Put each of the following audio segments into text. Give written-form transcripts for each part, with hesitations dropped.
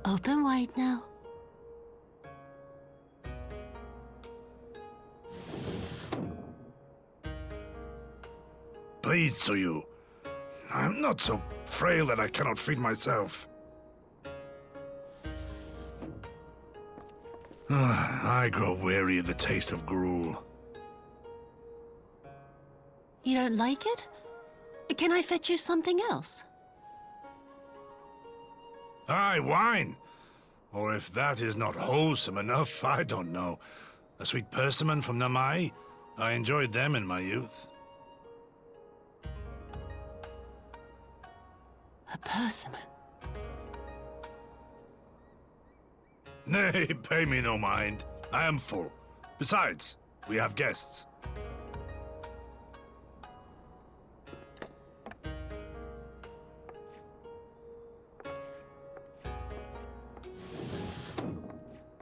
Open wide now. Pleased to you. I'm not so frail that I cannot feed myself. I grow weary of the taste of gruel. You don't like it? Can I fetch you something else? Aye, wine. Or if that is not wholesome enough, I don't know. A sweet persimmon from Namai. I enjoyed them in my youth. A persimmon? Nay, pay me no mind. I am full. Besides, we have guests.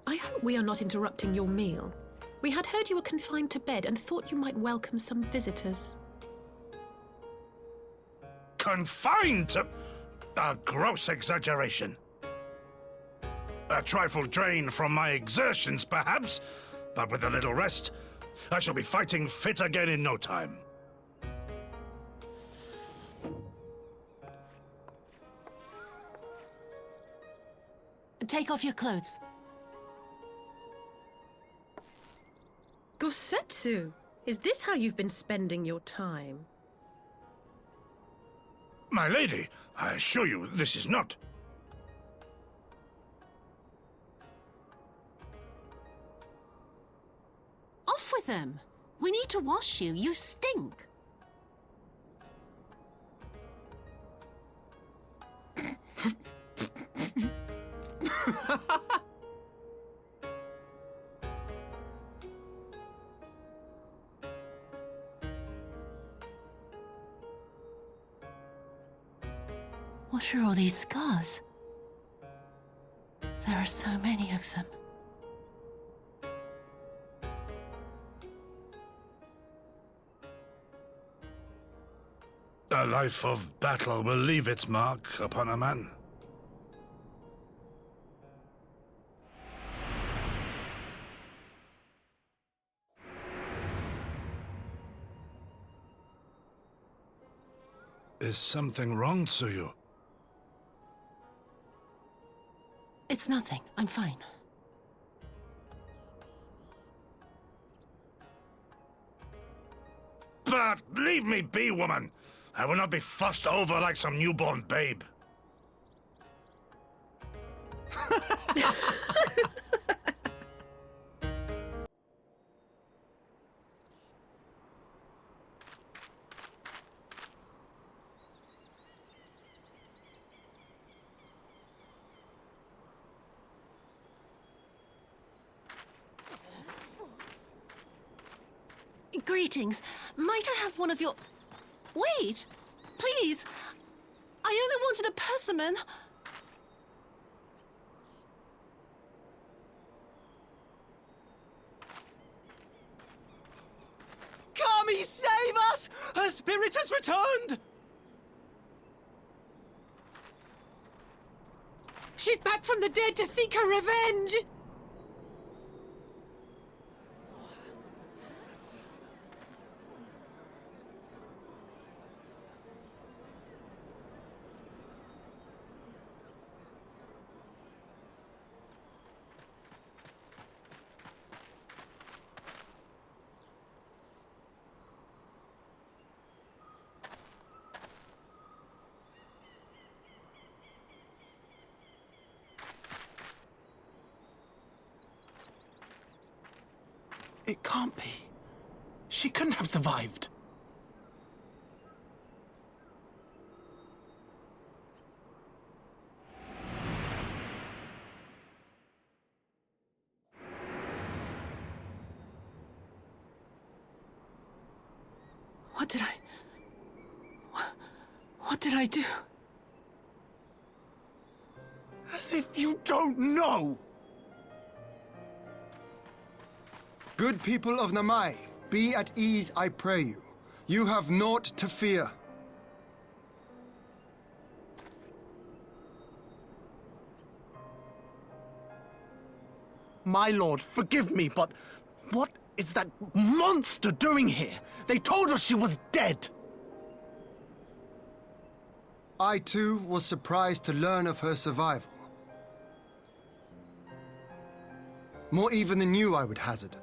I hope we are not interrupting your meal. We had heard you were confined to bed and thought you might welcome some visitors. Confined to... a gross exaggeration. A trifle drained from my exertions, perhaps, but with a little rest, I shall be fighting fit again in no time. Take off your clothes. Gosetsu, is this how you've been spending your time? My lady, I assure you this is not... Off with them! We need to wash you. You stink. What are all these scars? There are so many of them. A life of battle will leave its mark upon a man. Is something wrong, Tsuyu? It's nothing. I'm fine. But leave me be, woman! I will not be fussed over like some newborn babe. Greetings. Might I have one of your... Wait! Please! I only wanted a persimmon. Kami, save us! Her spirit has returned! She's back from the dead to seek her revenge! It can't be. She couldn't have survived. What did I do? As if you don't know! Good people of Namai, be at ease, I pray you. You have naught to fear. My lord, forgive me, but what is that monster doing here? They told us she was dead. I too was surprised to learn of her survival. More even than you, I would hazard.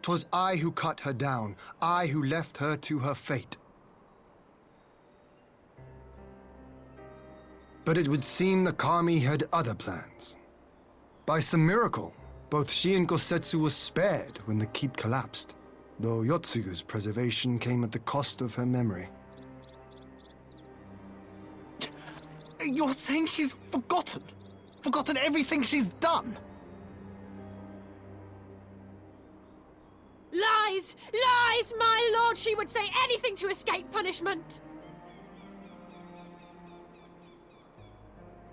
'Twas I who cut her down, I who left her to her fate. But it would seem the Kami had other plans. By some miracle, both she and Gosetsu were spared when the keep collapsed, though Yotsuyu's preservation came at the cost of her memory. You're saying she's forgotten? Forgotten everything she's done? Lies! Lies! My lord, she would say anything to escape punishment!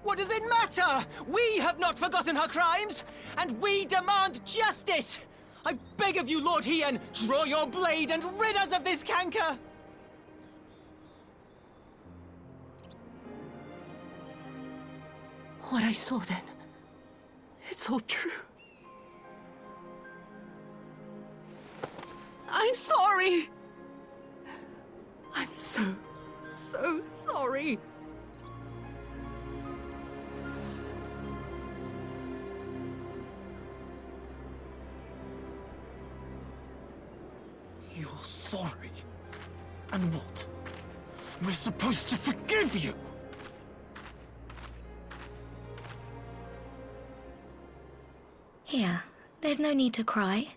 What does it matter? We have not forgotten her crimes, and we demand justice! I beg of you, Lord Hien, draw your blade and rid us of this canker! What I saw then, it's all true. I'm sorry. I'm so sorry. You're sorry? And what? We're supposed to forgive you? Here, there's no need to cry.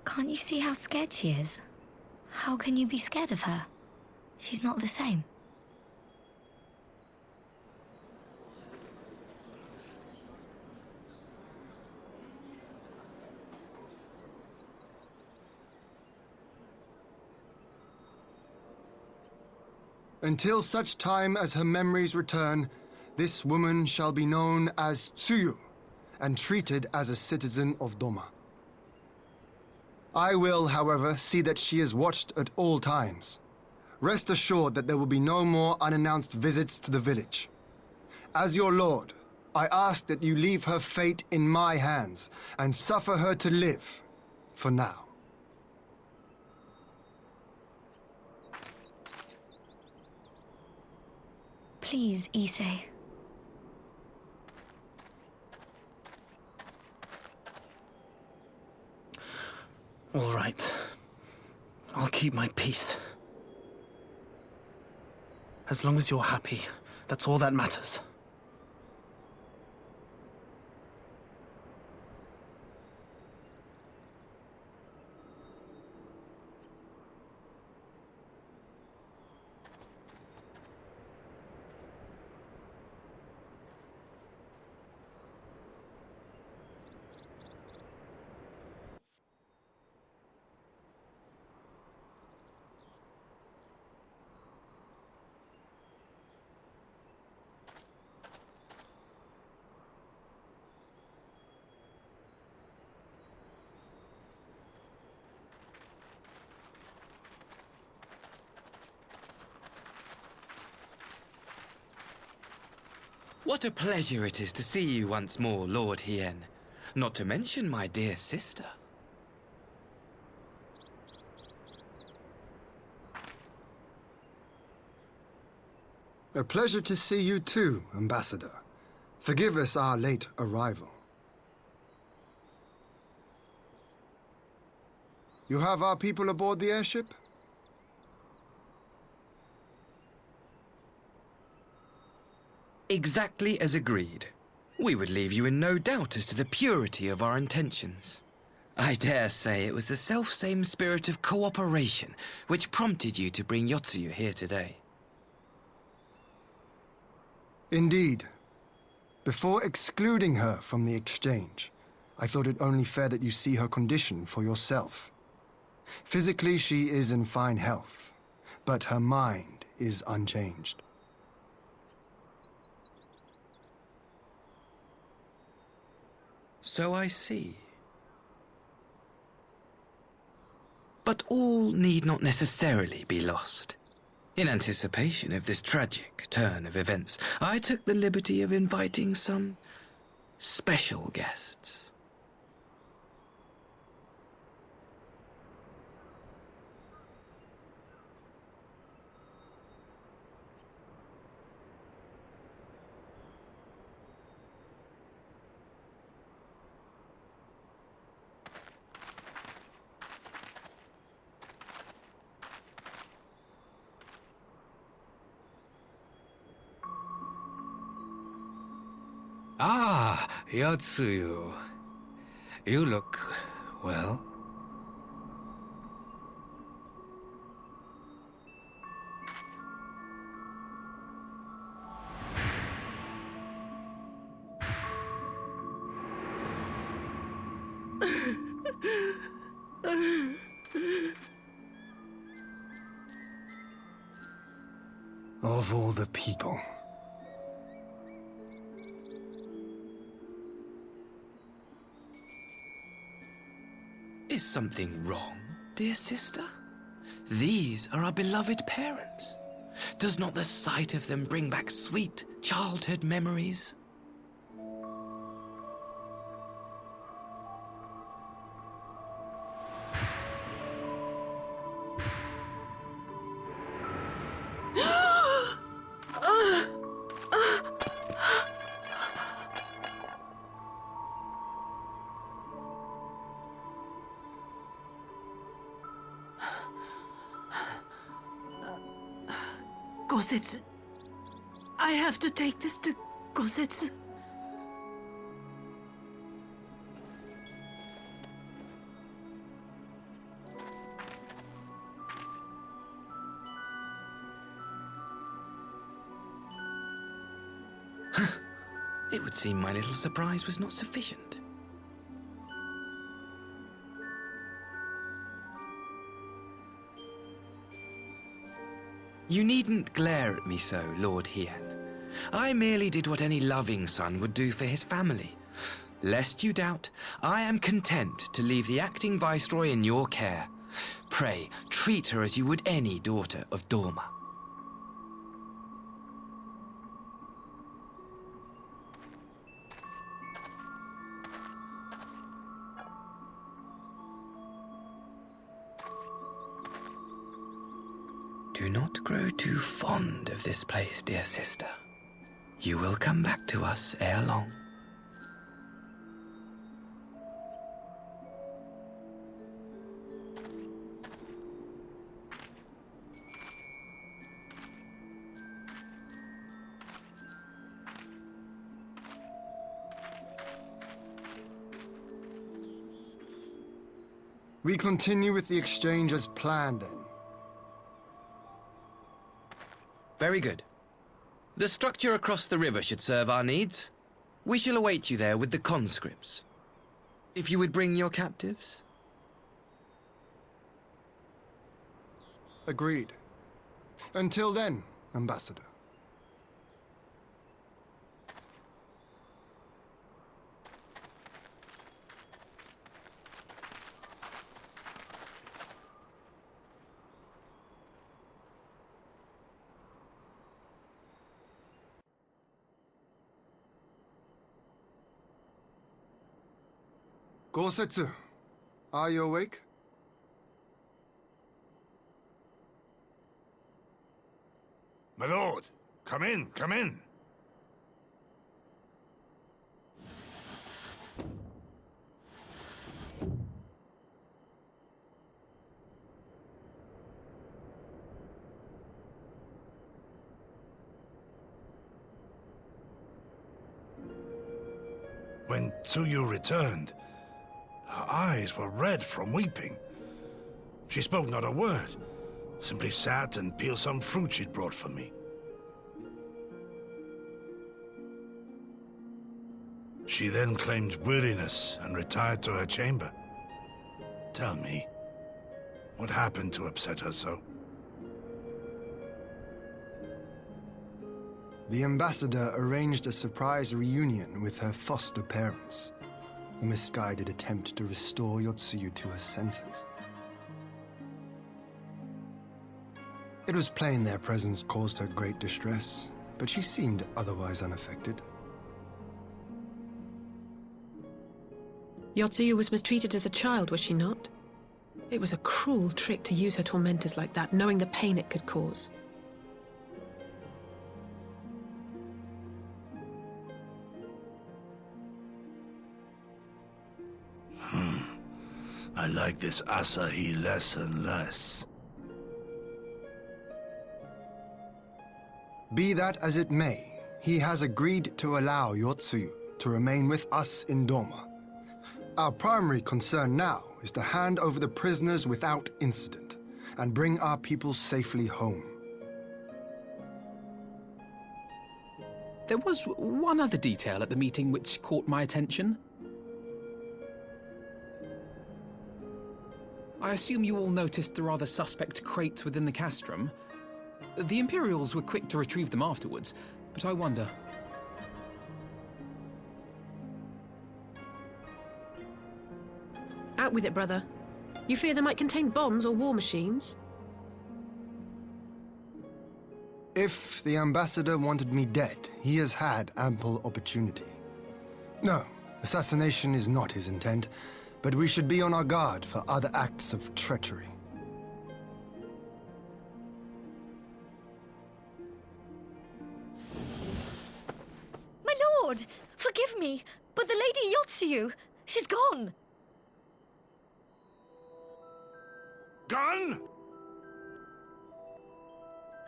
Can't you see how scared she is? How can you be scared of her? She's not the same. Until such time as her memories return, this woman shall be known as Tsuyu, and treated as a citizen of Doma. I will, however, see that she is watched at all times. Rest assured that there will be no more unannounced visits to the village. As your lord, I ask that you leave her fate in my hands, and suffer her to live, for now. Please, Issei. All right. I'll keep my peace. As long as you're happy, that's all that matters. What a pleasure it is to see you once more, Lord Hien. Not to mention my dear sister. A pleasure to see you too, Ambassador. Forgive us our late arrival. You have our people aboard the airship? Exactly as agreed. We would leave you in no doubt as to the purity of our intentions. I dare say it was the self-same spirit of cooperation which prompted you to bring Yotsuyu here today. Indeed. Before excluding her from the exchange, I thought it only fair that you see her condition for yourself. Physically, she is in fine health, but her mind is unchanged. So I see. But all need not necessarily be lost. In anticipation of this tragic turn of events, I took the liberty of inviting some special guests. Ah, Yotsuyu. You look, well. Of all the people. Is something wrong, dear sister? These are our beloved parents. Does not the sight of them bring back sweet childhood memories? Gosetsu. I have to take this to Gosetsu. It would seem my little surprise was not sufficient. You needn't glare at me so, Lord Hien. I merely did what any loving son would do for his family. Lest you doubt, I am content to leave the acting viceroy in your care. Pray, treat her as you would any daughter of Dorma. Do not grow too fond of this place, dear sister. You will come back to us ere long. We continue with the exchange as planned, then. Very good. The structure across the river should serve our needs. We shall await you there with the conscripts. If you would bring your captives. Agreed. Until then, Ambassador. Gosetsu, are you awake? My lord, come in, come in. When Tsuyu returned, her eyes were red from weeping. She spoke not a word, simply sat and peeled some fruit she'd brought for me. She then claimed weariness and retired to her chamber. Tell me, what happened to upset her so? The ambassador arranged a surprise reunion with her foster parents. A misguided attempt to restore Yotsuyu to her senses. It was plain their presence caused her great distress, but she seemed otherwise unaffected. Yotsuyu was mistreated as a child, was she not? It was a cruel trick to use her tormentors like that, knowing the pain it could cause. I like this Asahi less and less. Be that as it may, he has agreed to allow Yotsuyu to remain with us in Doma. Our primary concern now is to hand over the prisoners without incident and bring our people safely home. There was one other detail at the meeting which caught my attention. I assume you all noticed the rather suspect crates within the castrum. The Imperials were quick to retrieve them afterwards, but I wonder... Out with it, brother. You fear they might contain bombs or war machines? If the ambassador wanted me dead, he has had ample opportunity. No, assassination is not his intent, but we should be on our guard for other acts of treachery. My lord! Forgive me, but the Lady Yotsuyu, she's gone! Gone?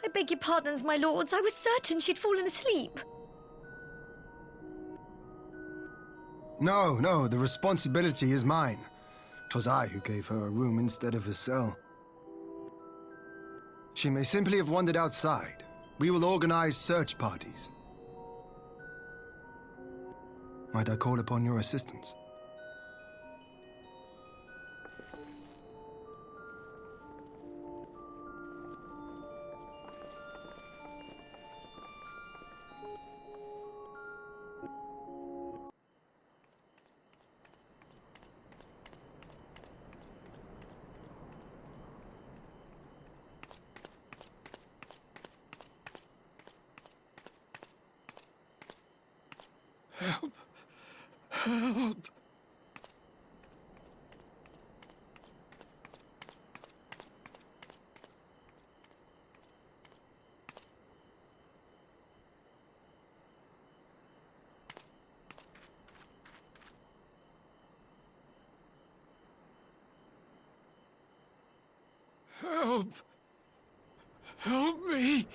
I beg your pardons, my lords. I was certain she'd fallen asleep. No, the responsibility is mine. 'Twas I who gave her a room instead of a cell. She may simply have wandered outside. We will organize search parties. Might I call upon your assistance? Help! Help! Help! Help me!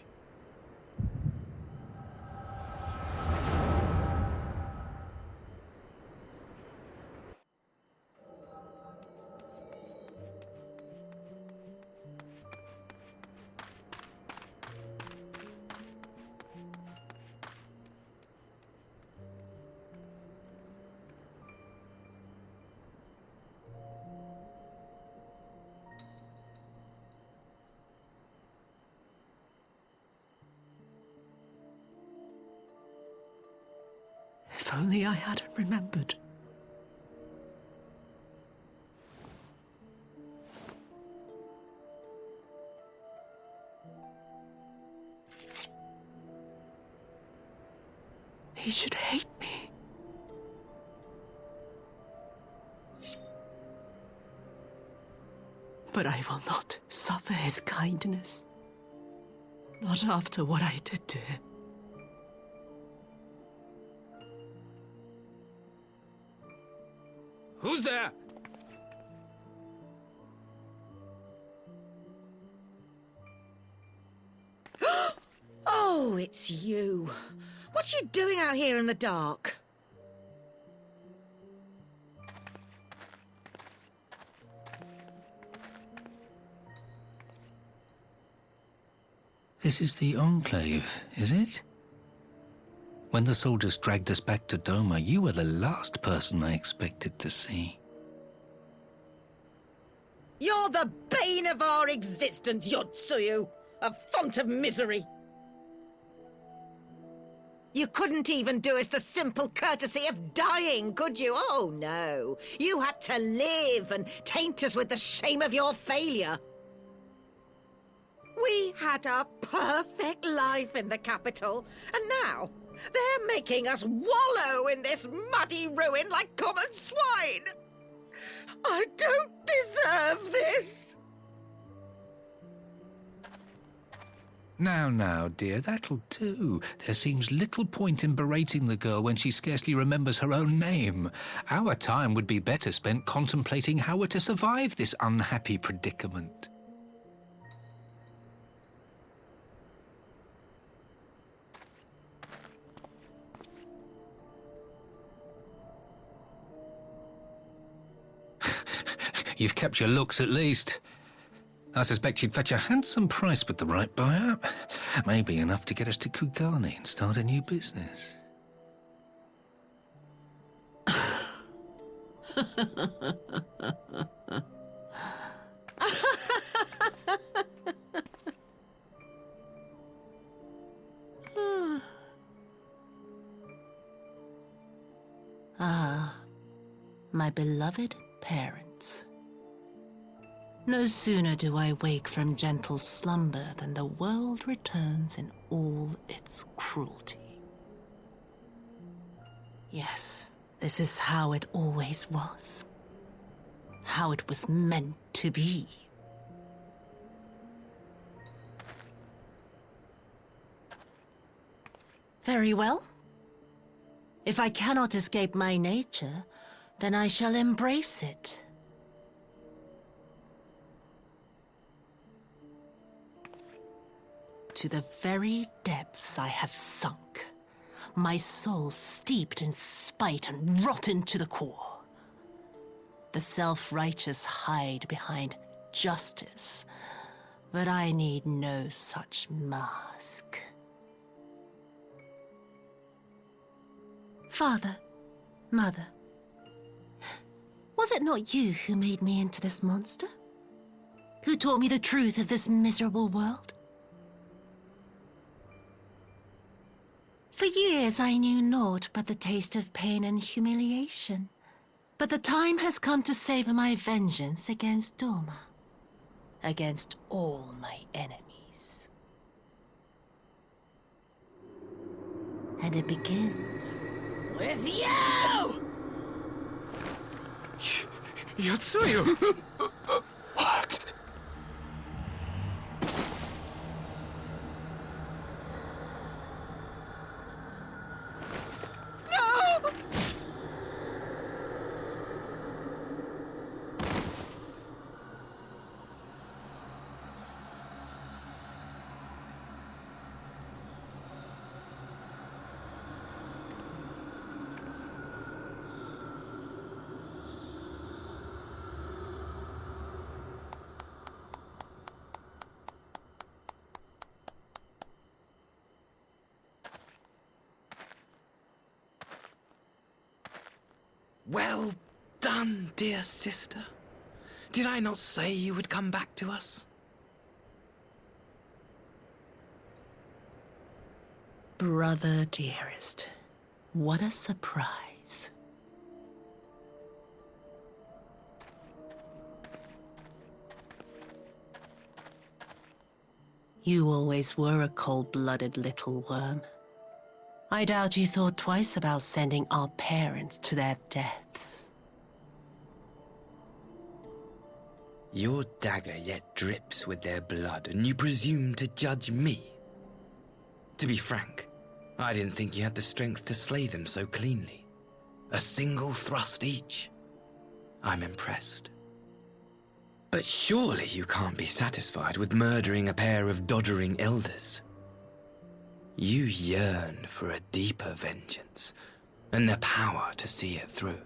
If only I hadn't remembered. He should hate me. But I will not suffer his kindness. Not after what I did to him. Who's there? Oh, it's you. What are you doing out here in the dark? This is the Enclave, is it? When the soldiers dragged us back to Doma, you were the last person I expected to see. You're the bane of our existence, Yotsuyu! A font of misery! You couldn't even do us the simple courtesy of dying, could you? Oh, no. You had to live and taint us with the shame of your failure. We had a perfect life in the capital, and now they're making us wallow in this muddy ruin like common swine. I don't deserve this. Now, dear, that'll do. There seems little point in berating the girl when she scarcely remembers her own name. Our time would be better spent contemplating how we're to survive this unhappy predicament. You've kept your looks, at least. I suspect you'd fetch a handsome price with the right buyer. Maybe enough to get us to Kugani and start a new business. Ah, my beloved parents. No sooner do I wake from gentle slumber than the world returns in all its cruelty. Yes, this is how it always was. How it was meant to be. Very well. If I cannot escape my nature, then I shall embrace it. To the very depths I have sunk, my soul steeped in spite and rotten to the core. The self-righteous hide behind justice, but I need no such mask. Father, Mother, was it not you who made me into this monster? Who taught me the truth of this miserable world? For years I knew naught but the taste of pain and humiliation. But the time has come to savor my vengeance against Doma. Against all my enemies. And it begins with you! Yotsuyu! What? Well done, dear sister. Did I not say you would come back to us? Brother dearest, what a surprise. You always were a cold-blooded little worm. I doubt you thought twice about sending our parents to their deaths. Your dagger yet drips with their blood, and you presume to judge me? To be frank, I didn't think you had the strength to slay them so cleanly. A single thrust each. I'm impressed. But surely you can't be satisfied with murdering a pair of doddering elders. You yearn for a deeper vengeance, and the power to see it through.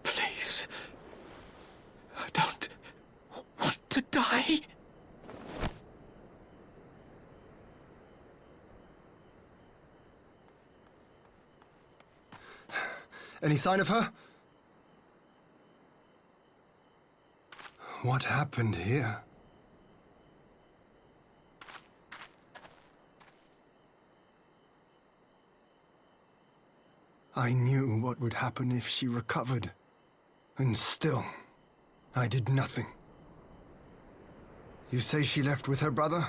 Please. I don't want to die. Any sign of her? What happened here? I knew what would happen if she recovered. And still, I did nothing. You say she left with her brother?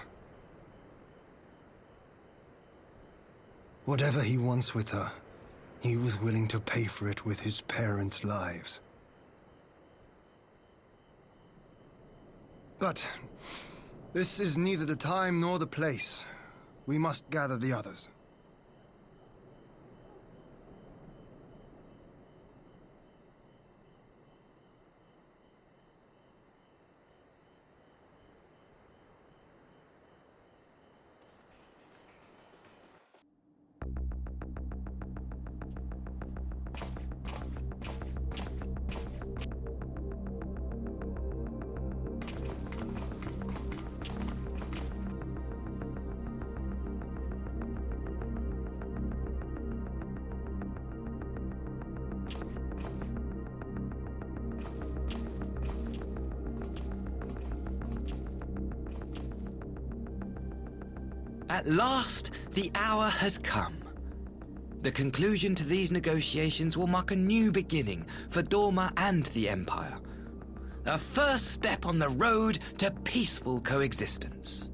Whatever he wants with her, he was willing to pay for it with his parents' lives. But this is neither the time nor the place. We must gather the others. At last, the hour has come. The conclusion to these negotiations will mark a new beginning for Dorma and the Empire. A first step on the road to peaceful coexistence.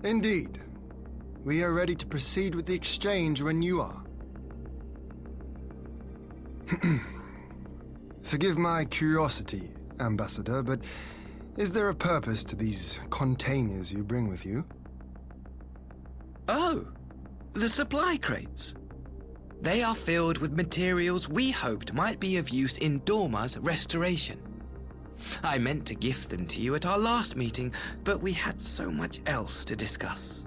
Indeed. We are ready to proceed with the exchange when you are. Forgive my curiosity, Ambassador, but is there a purpose to these containers you bring with you? Oh, the supply crates. They are filled with materials we hoped might be of use in Dorma's restoration. I meant to gift them to you at our last meeting, but we had so much else to discuss.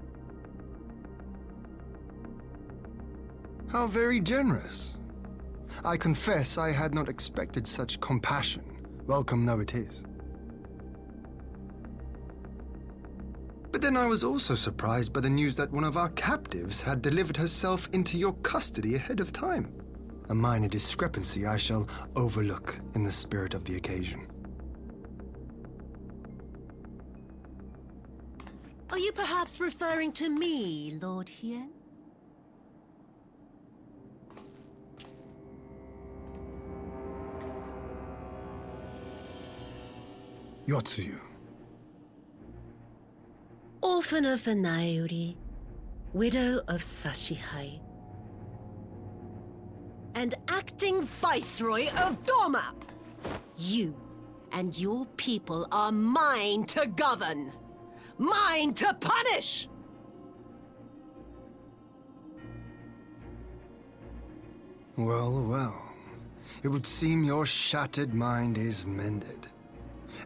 How very generous. I confess I had not expected such compassion. Welcome though it is. But then I was also surprised by the news that one of our captives had delivered herself into your custody ahead of time. A minor discrepancy I shall overlook in the spirit of the occasion. Are you perhaps referring to me, Lord Hien? Yotsuyu. Orphan of the Nairi, widow of Sashihai, and acting Viceroy of Dorma. You and your people are mine to govern, mine to punish! Well, well. It would seem your shattered mind is mended.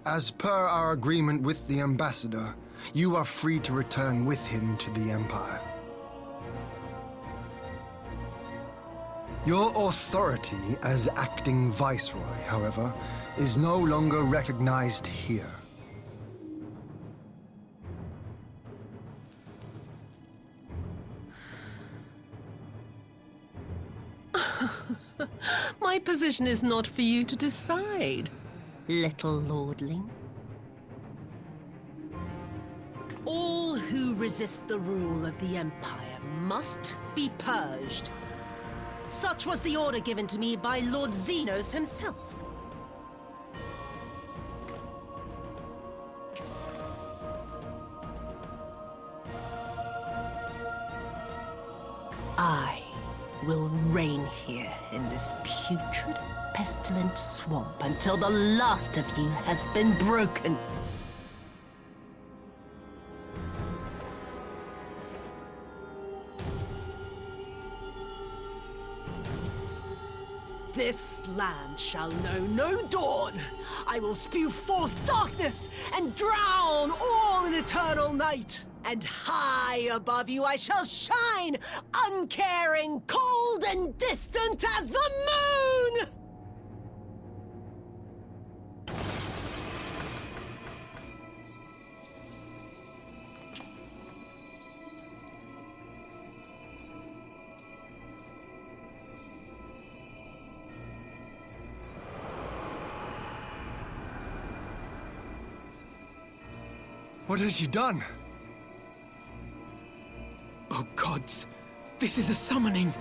As per our agreement with the Ambassador, you are free to return with him to the Empire. Your authority as acting Viceroy, however, is no longer recognized here. My position is not for you to decide, little lordling. All who resist the rule of the Empire must be purged. Such was the order given to me by Lord Xenos himself. I will reign here in this putrid, pestilent swamp until the last of you has been broken. This land shall know no dawn. I will spew forth darkness and drown all in eternal night. And high above you I shall shine, uncaring, cold and distant as the moon! What has she done? Oh gods, this is a summoning!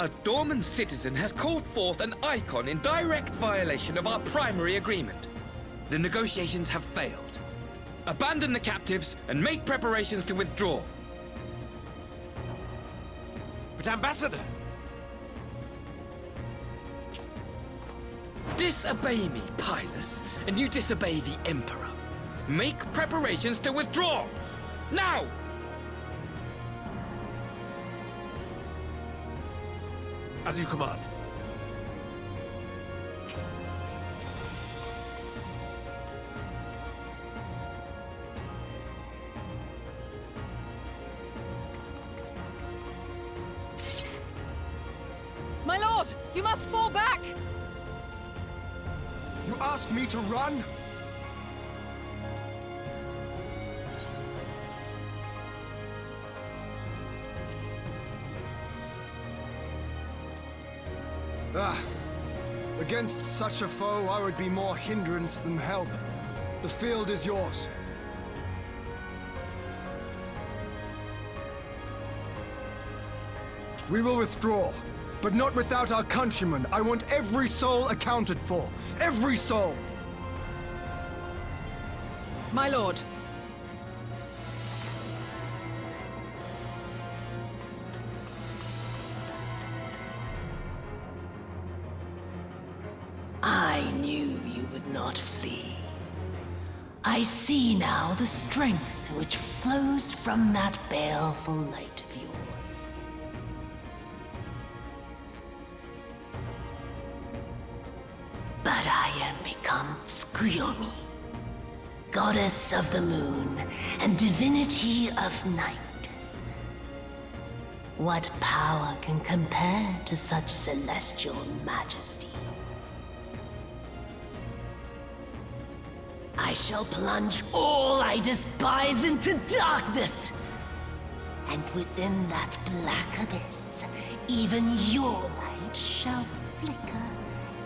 A dormant citizen has called forth an icon in direct violation of our primary agreement. The negotiations have failed. Abandon the captives and make preparations to withdraw. But Ambassador! Disobey me, Pilus, and you disobey the Emperor. Make preparations to withdraw! Now! As you command. My lord, you must fall back! You ask me to run? Against such a foe, I would be more hindrance than help. The field is yours. We will withdraw, but not without our countrymen. I want every soul accounted for. Every soul! My lord. I knew you would not flee. I see now the strength which flows from that baleful light of yours. But I am become Tsukuyomi, goddess of the moon and divinity of night. What power can compare to such celestial majesty? I shall plunge all I despise into darkness. And within that black abyss, even your light shall flicker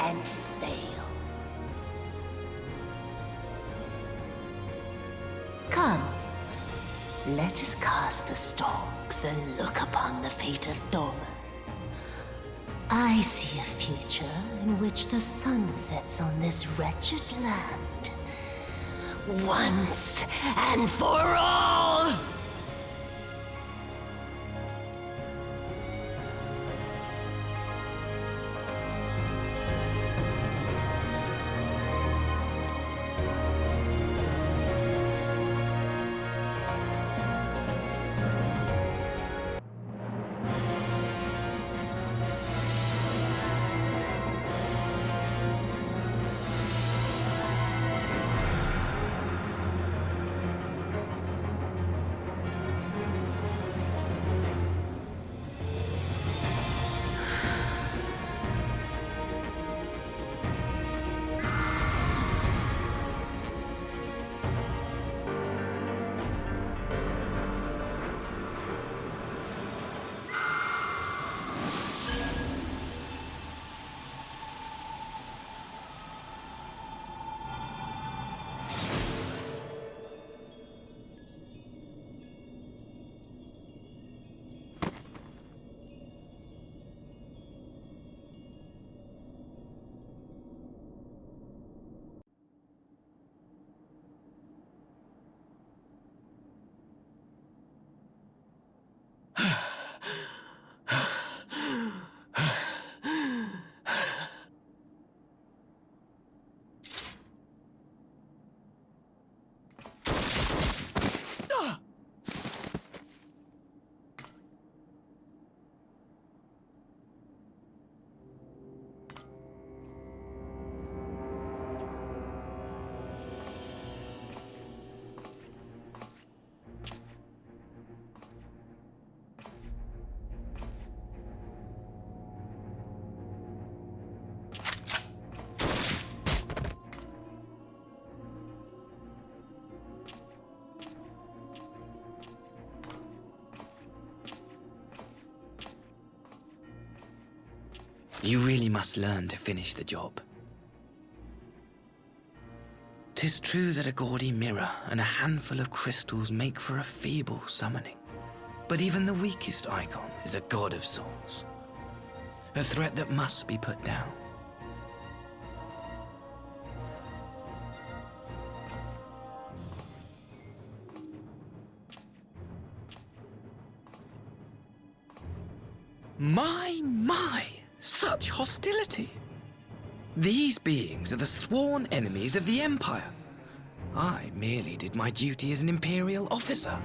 and fail. Come, let us cast the stalks and look upon the fate of Dora. I see a future in which the sun sets on this wretched land. Once and for all! You really must learn to finish the job. 'Tis true that a gaudy mirror and a handful of crystals make for a feeble summoning. But even the weakest icon is a god of sorts. A threat that must be put down. My! Such hostility! These beings are the sworn enemies of the Empire. I merely did my duty as an Imperial officer.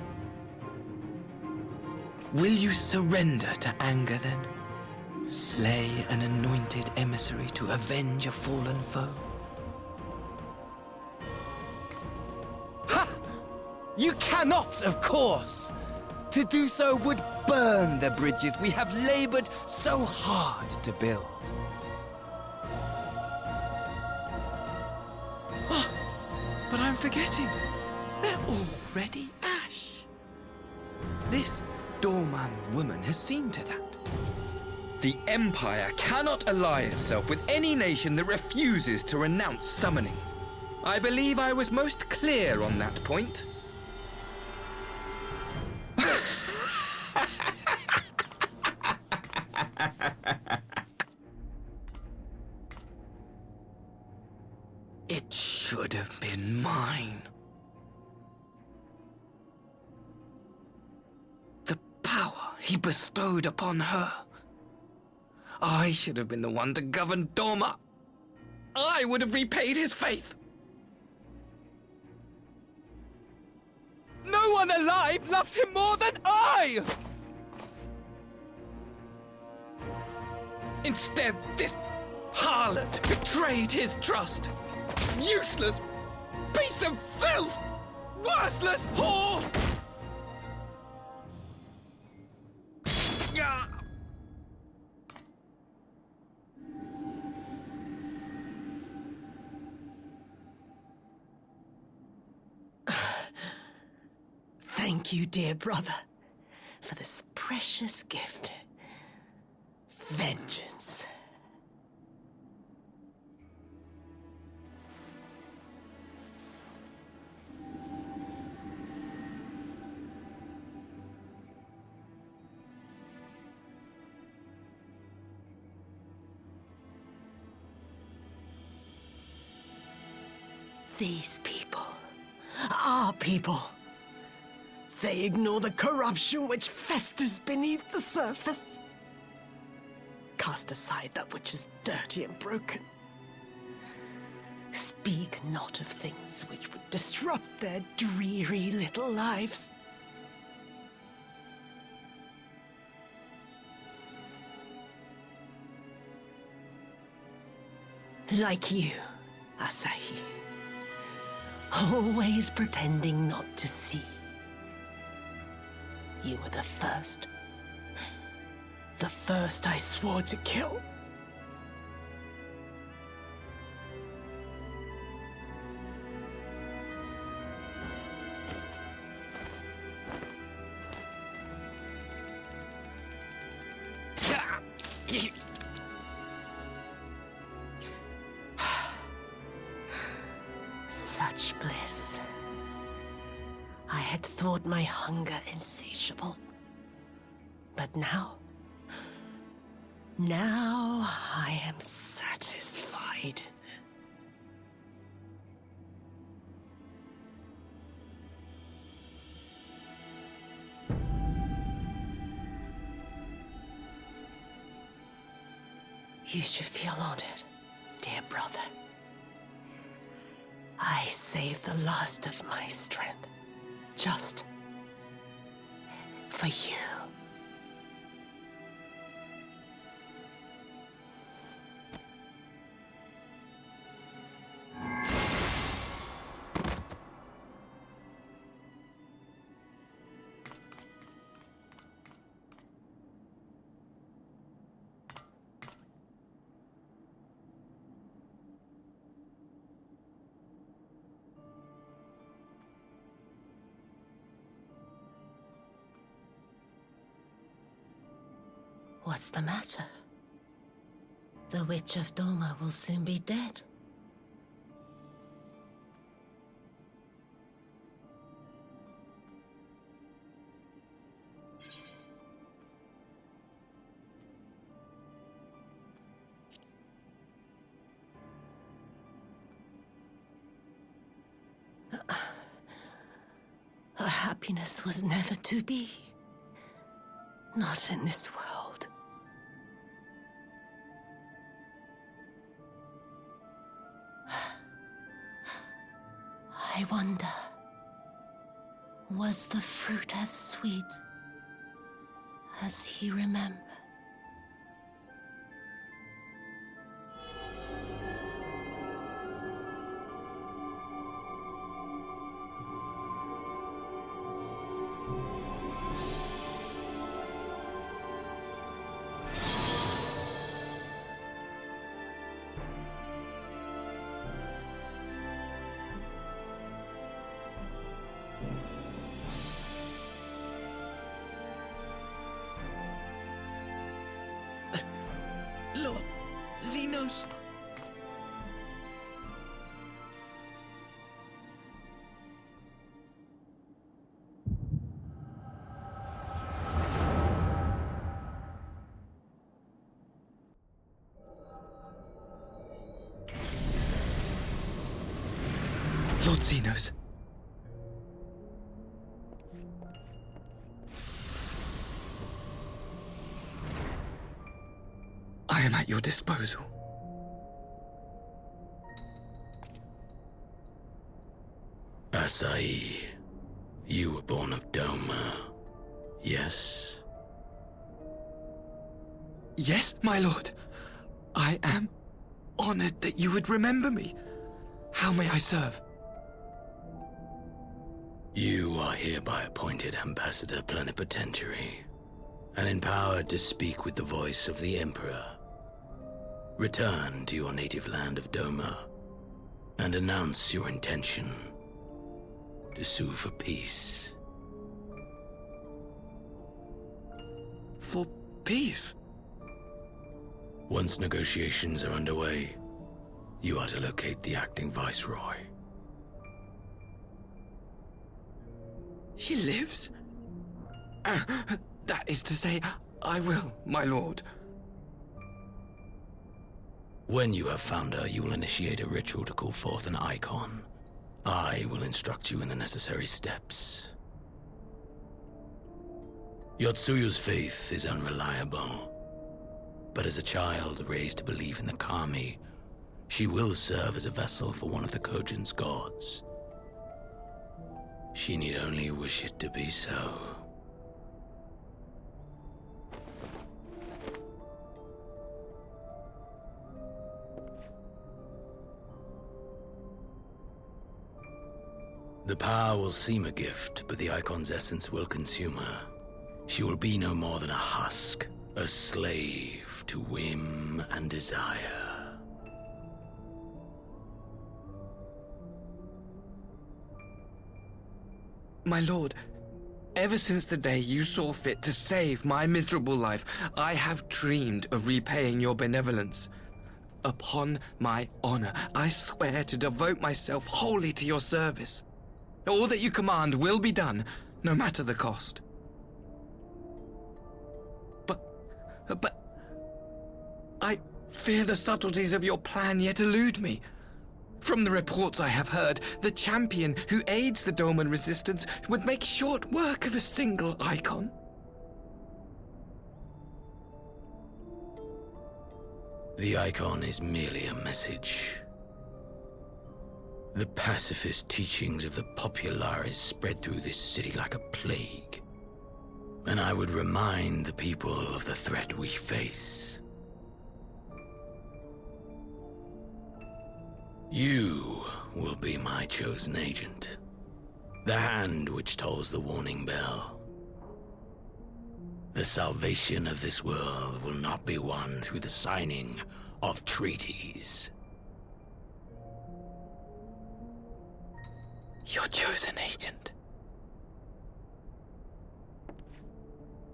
Will you surrender to anger, then? Slay an anointed emissary to avenge a fallen foe? Ha! You cannot, of course! To do so would burn the bridges we have labored so hard to build. Oh, but I'm forgetting. They're already ash. This Doorman woman has seen to that. The Empire cannot ally itself with any nation that refuses to renounce summoning. I believe I was most clear on that point. It should have been mine. The power he bestowed upon her. I should have been the one to govern Dorma. I would have repaid his faith. No one alive loves him more than I! Instead, this harlot betrayed his trust. Useless piece of filth! Worthless whore! Thank you, dear brother, for this precious gift. Vengeance. These people, our people, they ignore the corruption which festers beneath the surface. Cast aside that which is dirty and broken. Speak not of things which would disrupt their dreary little lives. Like you, Asahi. Always pretending not to see. You were the first. The first I swore to kill. Such bliss. I had thought my hunger insatiable. But now I am satisfied. You should feel honored, dear brother. I saved the last of my strength, just for you. What's the matter? The Witch of Doma will soon be dead. Her happiness was never to be. Not in this world. I wonder, was the fruit as sweet as he remembered? Lord Xenos. Lord Xenos. I am at your disposal. Asai, you were born of Doma, yes? Yes, my lord. I am honored that you would remember me. How may I serve? You are hereby appointed Ambassador Plenipotentiary, and empowered to speak with the voice of the Emperor. Return to your native land of Doma, and announce your intention to sue for peace. For peace? Once negotiations are underway, you are to locate the acting Viceroy. She lives? That is to say, I will, my lord. When you have found her, you will initiate a ritual to call forth an icon. I will instruct you in the necessary steps. Yotsuyu's faith is unreliable, but as a child raised to believe in the Kami, she will serve as a vessel for one of the Kojin's gods. She need only wish it to be so. The power will seem a gift, but the icon's essence will consume her. She will be no more than a husk, a slave to whim and desire. My lord, ever since the day you saw fit to save my miserable life, I have dreamed of repaying your benevolence. Upon my honor, I swear to devote myself wholly to your service. All that you command will be done, no matter the cost. But I fear the subtleties of your plan yet elude me. From the reports I have heard, the champion who aids the Doman resistance would make short work of a single icon. The icon is merely a message. The pacifist teachings of the Populares spread through this city like a plague. And I would remind the people of the threat we face. You will be my chosen agent. The hand which tolls the warning bell. The salvation of this world will not be won through the signing of treaties. Your chosen agent.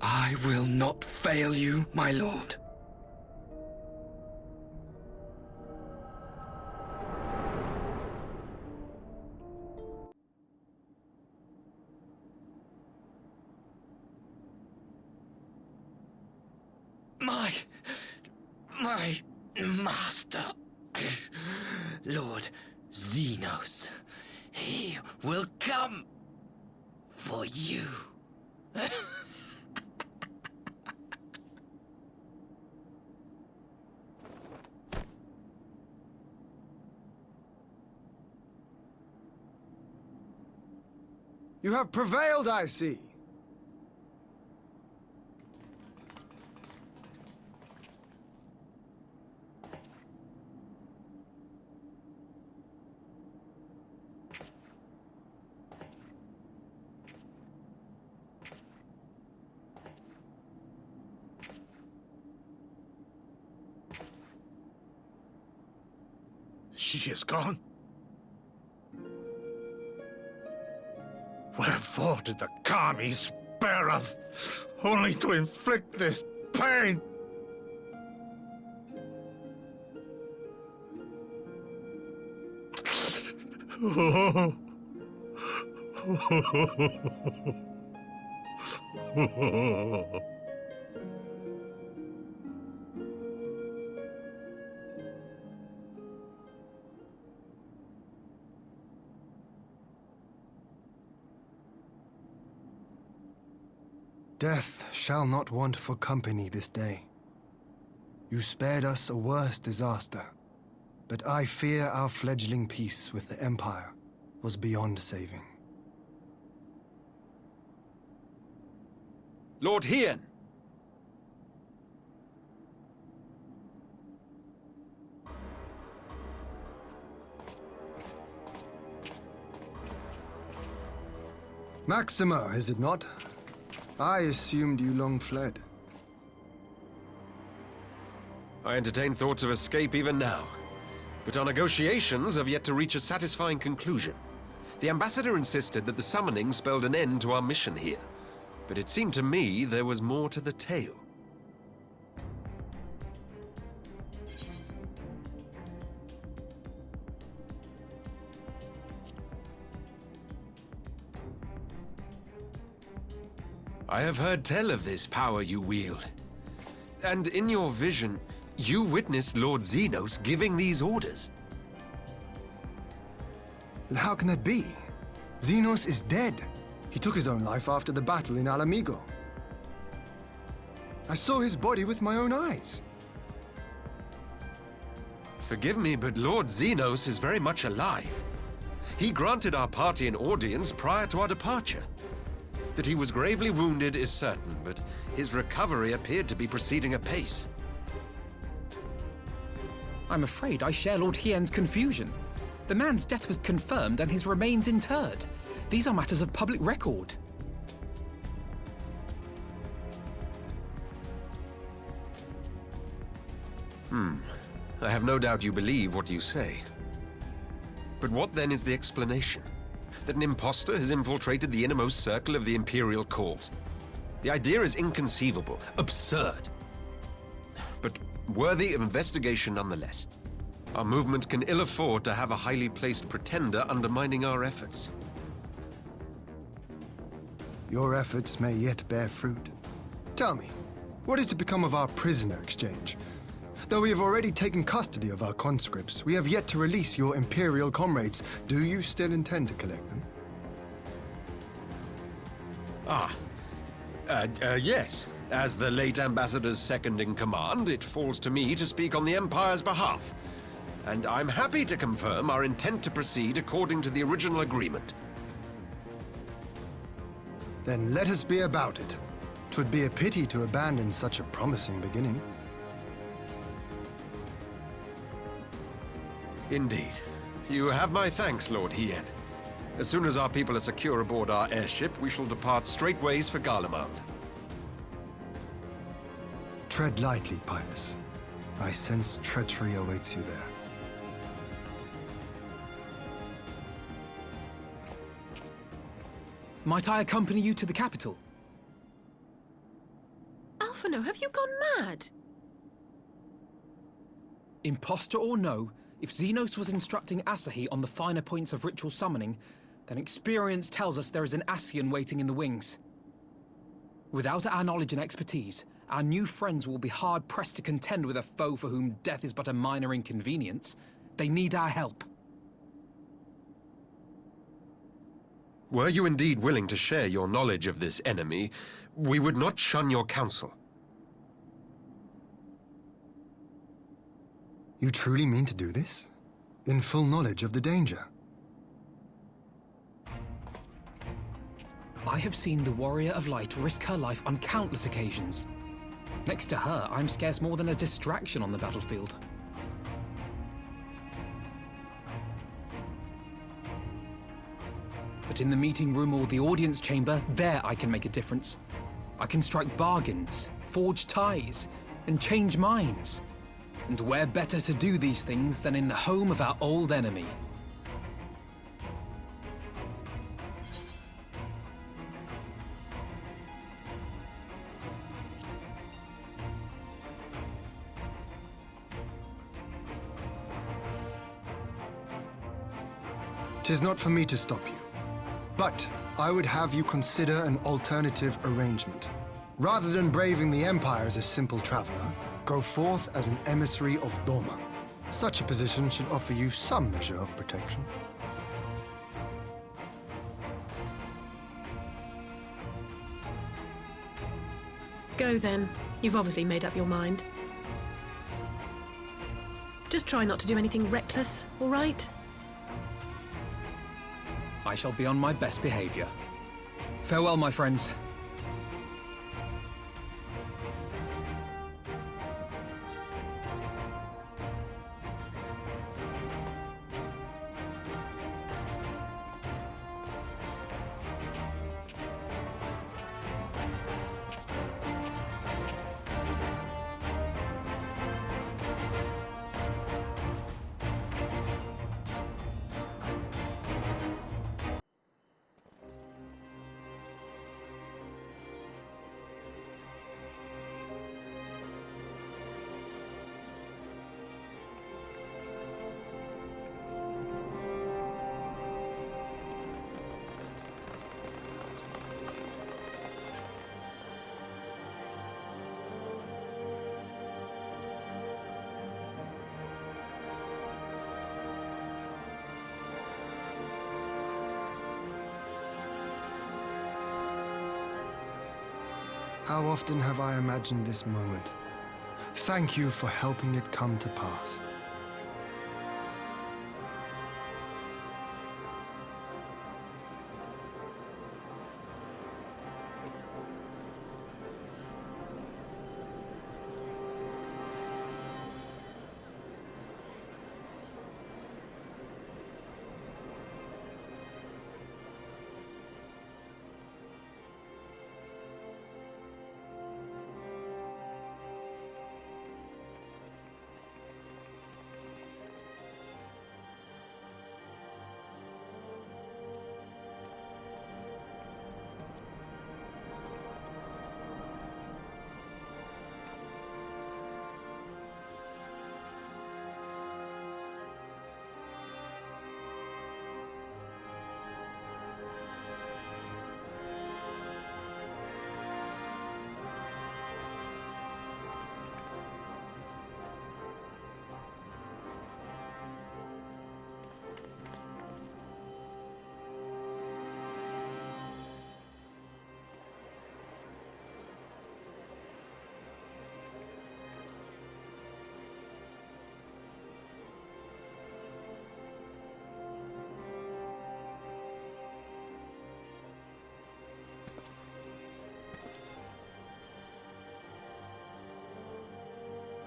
I will not fail you, my lord. my master, Lord Xenos. He will come for you. You have prevailed, I see. She is gone. Wherefore did the Kami spare us, only to inflict this pain? Death shall not want for company this day. You spared us a worse disaster, but I fear our fledgling peace with the Empire was beyond saving. Lord Hien! Maxima, is it not? I assumed you long fled. I entertain thoughts of escape even now, but our negotiations have yet to reach a satisfying conclusion. The ambassador insisted that the summoning spelled an end to our mission here, but it seemed to me there was more to the tale. I have heard tell of this power you wield. And in your vision, you witnessed Lord Xenos giving these orders. How can that be? Xenos is dead. He took his own life after the battle in Alamigo. I saw his body with my own eyes. Forgive me, but Lord Xenos is very much alive. He granted our party an audience prior to our departure. That he was gravely wounded is certain, but his recovery appeared to be proceeding apace. I'm afraid I share Lord Hien's confusion. The man's death was confirmed and his remains interred. These are matters of public record. I have no doubt you believe what you say. But what then is the explanation? That an impostor has infiltrated the innermost circle of the Imperial Court? The idea is inconceivable, absurd, but worthy of investigation nonetheless. Our movement can ill afford to have a highly placed pretender undermining our efforts. Your efforts may yet bear fruit. Tell me, what is to become of our prisoner exchange? Though we have already taken custody of our conscripts, we have yet to release your Imperial comrades. Do you still intend to collect them? Yes. As the late Ambassador's second-in-command, it falls to me to speak on the Empire's behalf. And I'm happy to confirm our intent to proceed according to the original agreement. Then let us be about it. 'Twould be a pity to abandon such a promising beginning. Indeed. You have my thanks, Lord Hien. As soon as our people are secure aboard our airship, we shall depart straightways for Garlemald. Tread lightly, Pilus. I sense treachery awaits you there. Might I accompany you to the capital? Alphino, have you gone mad? Imposter or no, if Xenos was instructing Asahi on the finer points of ritual summoning, then experience tells us there is an Ascian waiting in the wings. Without our knowledge and expertise, Our new friends will be hard-pressed to contend with a foe for whom death is but a minor inconvenience. They need our help. Were you indeed willing to share your knowledge of this enemy, we would not shun your counsel. You truly mean to do this? In full knowledge of the danger? I have seen the Warrior of Light risk her life on countless occasions. Next to her, I'm scarce more than a distraction on the battlefield. But in the meeting room or the audience chamber, there I can make a difference. I can strike bargains, forge ties, and change minds. And where better to do these things than in the home of our old enemy? Tis not for me to stop you. But I would have you consider an alternative arrangement. Rather than braving the Empire as a simple traveler, go forth as an emissary of Doma. Such a position should offer you some measure of protection. Go then. You've obviously made up your mind. Just try not to do anything reckless, all right? I shall be on my best behavior. Farewell, my friends. How often have I imagined this moment? Thank you for helping it come to pass.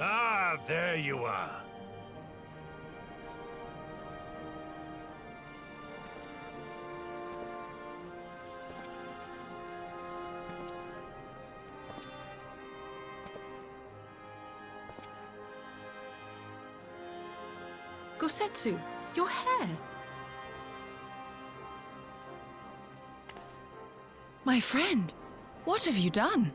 Ah, there you are. Gosetsu, your hair. My friend, what have you done?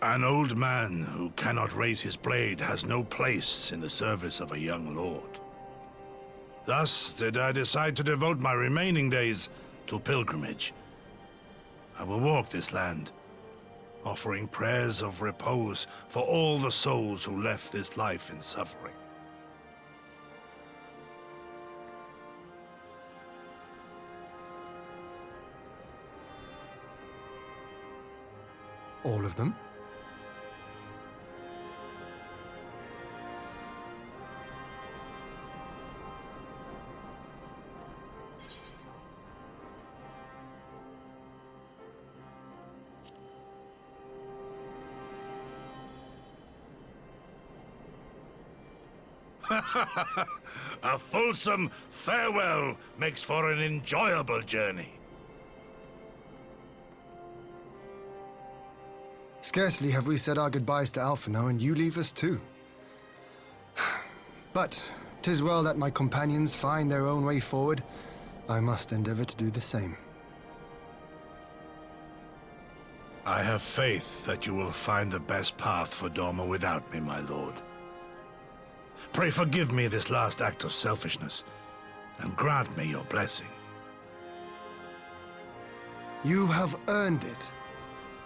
An old man who cannot raise his blade has no place in the service of a young lord. Thus did I decide to devote my remaining days to pilgrimage. I will walk this land, offering prayers of repose for all the souls who left this life in suffering. All of them? A fulsome farewell makes for an enjoyable journey. Scarcely have we said our goodbyes to Alphino, and you leave us too. But 'tis well that my companions find their own way forward. I must endeavor to do the same. I have faith that you will find the best path for Doma without me, my lord. Pray forgive me this last act of selfishness, and grant me your blessing. You have earned it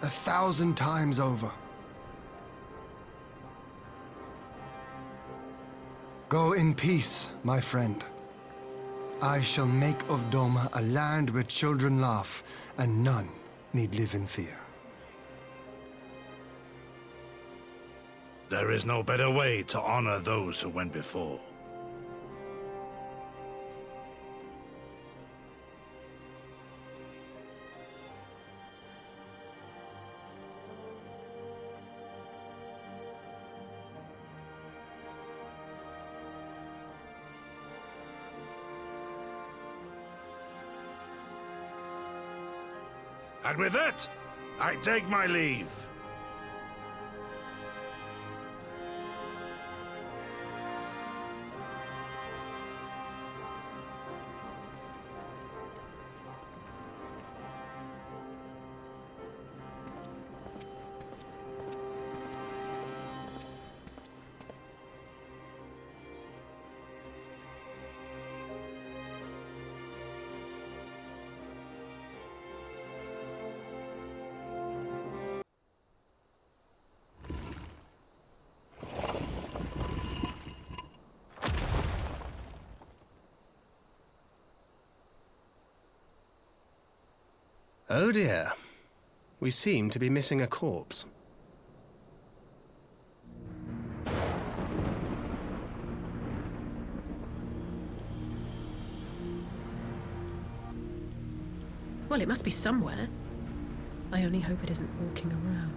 1,000 times over. Go in peace, my friend. I shall make of Doma a land where children laugh and none need live in fear. There is no better way to honor those who went before. And with that, I take my leave. Oh dear. We seem to be missing a corpse. Well, it must be somewhere. I only hope it isn't walking around.